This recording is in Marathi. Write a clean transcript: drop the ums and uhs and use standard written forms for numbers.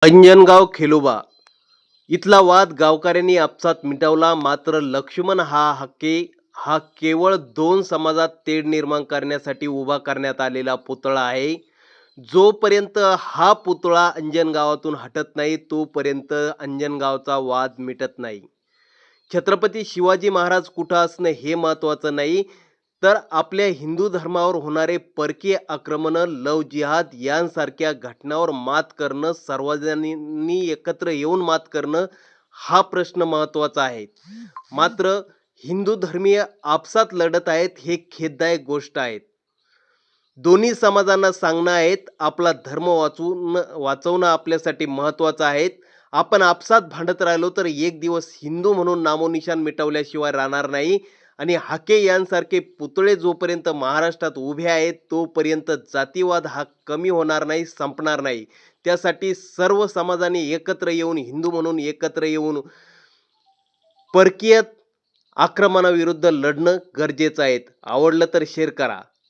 अंजनगाव खेलोबा इथला वाद गावकऱ्यांनी आपसात मिटवला. मात्र लक्ष्मण हा केवळ दोन समाजात तेढ निर्माण करण्यासाठी उभा करण्यात आलेला पुतळा आहे. जोपर्यंत हा पुतळा अंजनगावातून हटत नाही तोपर्यंत अंजनगावचा वाद मिटत नाही. छत्रपती शिवाजी महाराज कुठं असणं हे महत्वाचं नाही, तर आपल्या हिंदू धर्मावर होणारे परकीय आक्रमण, लव जिहाद यांसारख्या घटनावर मात करणं, सर्वजणांनी एकत्र येऊन मात करणं हा प्रश्न महत्वाचा आहे. मात्र हिंदू धर्मीय आपसात लढत आहेत हे खेददायक गोष्ट आहे. दोन्ही समाजांना सांगणं आहेत आपला धर्म वाचवणं आपल्यासाठी महत्वाचं आहे. आपण आपसात भांडत राहिलो तर एक दिवस हिंदू म्हणून नामोनिशाण मिटवल्याशिवाय राहणार नाही. आणि हाके यांसारखे पुतळे जोपर्यंत महाराष्ट्रात उभे आहेत तोपर्यंत जातीवाद हा कमी होणार नाही, संपणार नाही. त्यासाठी सर्व समाजाने एकत्र येऊन, हिंदू म्हणून एकत्र येऊन परकीय आक्रमणाविरुद्ध लढणं गरजेचं आहे. आवडलं तर शेअर करा.